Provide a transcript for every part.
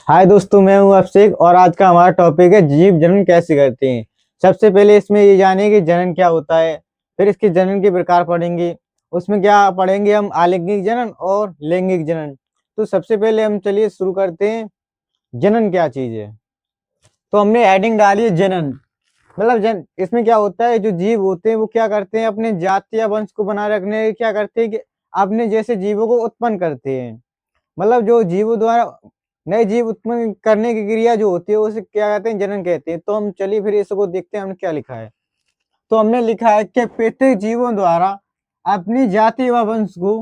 हाय दोस्तों, मैं हूं अभिषेक और आज का हमारा टॉपिक है जीव जनन कैसे करते हैं। सबसे पहले इसमें ये जानिए कि जनन क्या होता है। फिर इसके जनन के प्रकार पढ़ेंगे। उसमें क्या पढ़ेंगे हम, आलिंगिक जनन और लैंगिक जनन। तो सबसे पहले हम चलिए शुरू करते हैं। जनन क्या चीज है। तो हमने हेडिंग डाली है जनन। मतलब इसमें क्या होता है, जो जीव होते हैं वो क्या करते हैं, अपने जाति या वंश को बनाए रखने के लिए क्या करते हैं कि अपने जैसे जीवों को उत्पन्न करते हैं। मतलब जो जीवों द्वारा नए जीव उत्पन्न करने की क्रिया जो होती है उसे क्या कहते हैं, जनन कहते हैं। तो हम चलिए फिर इसको देखते हैं हमने क्या लिखा है। तो हमने लिखा है कि प्रत्येक जीवों द्वारा अपनी जाति व वंश को,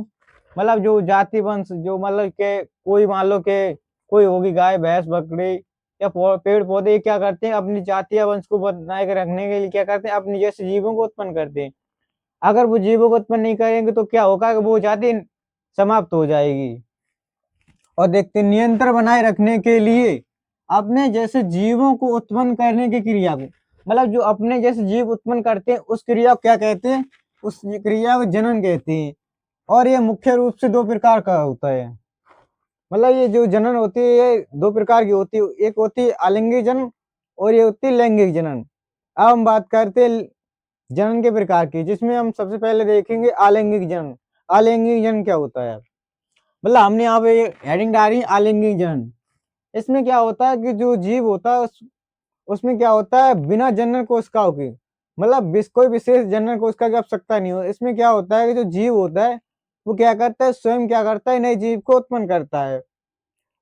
मतलब जो जाति वंश जो मतलब के कोई मान लो के कोई होगी गाय भैंस बकरी या पेड़ पौधे, ये क्या करते हैं अपनी जाति या वंश को बनाए के रखने के लिए क्या करते हैं, अपने जैसे जीवों को उत्पन्न करते हैं। अगर वो जीवों को उत्पन्न नहीं करेंगे तो क्या होगा कि वो जाति समाप्त हो जाएगी। और देखते हैं, नियंत्रण बनाए रखने के लिए अपने जैसे जीवों को उत्पन्न करने की क्रिया को, मतलब जो अपने जैसे जीव उत्पन्न करते हैं उस क्रिया को क्या कहते हैं, उस क्रिया को जनन कहते हैं। और ये मुख्य रूप से दो प्रकार का होता है। मतलब ये जो जनन होती है ये दो प्रकार की होती है, एक होती है आलिंगिक जनन और ये होती है लैंगिक जनन। अब हम बात करते हैं जनन के प्रकार की, जिसमें हम सबसे पहले देखेंगे आलिंगिक जनन। आलिंगिक जनन क्या होता है। मतलब हमने यहाँ पे हेडिंग डाली आलिंगिक जनन। इसमें क्या होता है कि जो जीव होता है उसमें क्या होता है, बिना जनन कोशिकाओं की, मतलब कोई विशेष जनन कोशिका की आवश्यकता नहीं हो। इसमें क्या होता है कि जो जीव होता है वो क्या करता है, स्वयं क्या करता है, नए जीव को उत्पन्न करता है।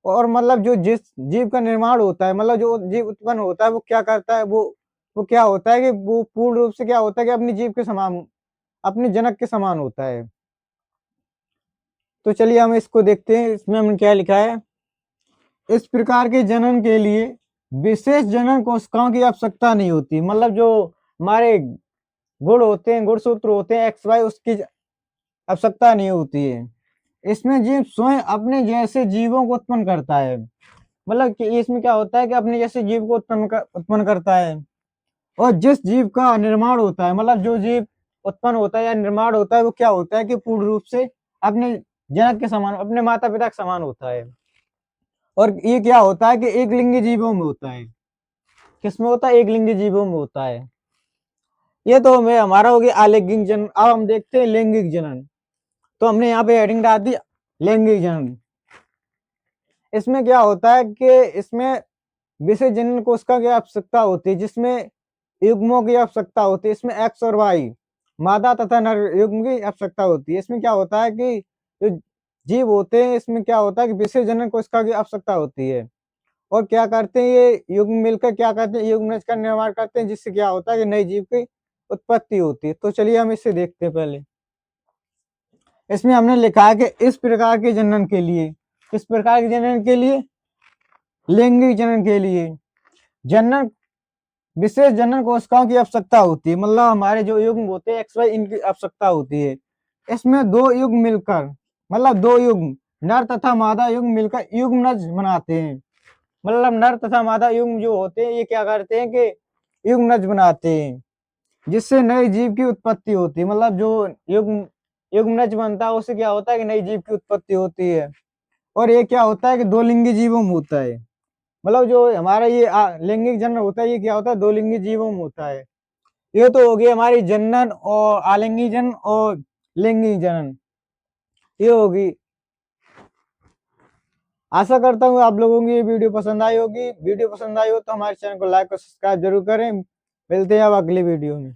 और मतलब जो जिस जीव का निर्माण होता है, मतलब जो जीव उत्पन्न होता है वो क्या करता है, वो क्या होता है कि वो पूर्ण रूप से क्या होता है कि अपने जीव के समान, अपने जनक के समान होता है। तो चलिए हम इसको देखते हैं, इसमें हमने क्या लिखा है। इस प्रकार के जनन के लिए विशेष जनन कोशिकाओं की आवश्यकता नहीं होती। मतलब जो हमारे गुण होते हैं, गुणसूत्र होते हैं एक्स वाई, उसकी आवश्यकता नहीं होती है। इसमें जीव स्वयं अपने जैसे जीवों को उत्पन्न करता है। मतलब कि इसमें क्या होता है कि अपने जैसे जीव को उत्पन्न करता है। और जिस जीव का निर्माण होता है, मतलब जो जीव उत्पन्न होता है या निर्माण होता है वो क्या होता है कि पूर्ण रूप से अपने जनक के समान, अपने माता पिता के समान होता है। और ये क्या होता है कि एक लिंगी जीवों में होता है। किसमें होता है, एक लिंगी जीवों में होता है। ये तो हमें हमारा हो गया आलिंगिक जनन। अब हम देखते हैं लैंगिक जनन। तो हमने यहाँ पे हेडिंग डाल दी लैंगिक जनन। इसमें क्या होता है कि इसमें विशेष जनन कोशिका की आवश्यकता होती है, जिसमें युग्मों की आवश्यकता होती है। इसमें एक्स और वाई, मादा तथा नर युग्म की आवश्यकता होती है। इसमें क्या होता है कि जो जीव होते हैं इसमें क्या होता है कि विशेष जनन कोशिका की आवश्यकता होती है। और क्या करते हैं, ये युग्म मिलकर क्या करते हैं, युग्मनज का निर्माण करते हैं, जिससे क्या होता है कि नए जीव की उत्पत्ति होती है। तो चलिए हम इसे देखते हैं पहले। इसमें हमने लिखा है कि इस प्रकार के जनन के लिए, किस प्रकार के जनन के लिए, लैंगिक जनन के लिए जनन विशेष जनन कोशिकाओं की आवश्यकता होती है। मतलब हमारे जो युग्म होते हैं एक्स वाई, इनकी आवश्यकता होती है। इसमें दो युग्म मिलकर, मतलब दो युग्म नर तथा मादा युग्म मिलकर युग्मनज बनाते हैं। मतलब नर तथा मादा युग्म जो होते हैं ये क्या करते हैं कि युग्मनज बनाते हैं, जिससे नए जीव की उत्पत्ति होती है। मतलब जो युग्मनज बनता है उससे क्या होता है कि नई जीव की उत्पत्ति होती है। और ये क्या होता है कि दो लिंगी जीवों में होता है। मतलब जो हमारा ये लैंगिक जनन होता है ये क्या होता है, दो लिंगी जीवों में होता है। ये तो हो गई हमारी जनन और आलिंगी जनन और लैंगिक जनन, ये होगी। आशा करता हूँ आप लोगों की ये वीडियो पसंद आई होगी। वीडियो पसंद आई हो तो हमारे चैनल को लाइक और सब्सक्राइब जरूर करें। मिलते हैं अब अगली वीडियो में।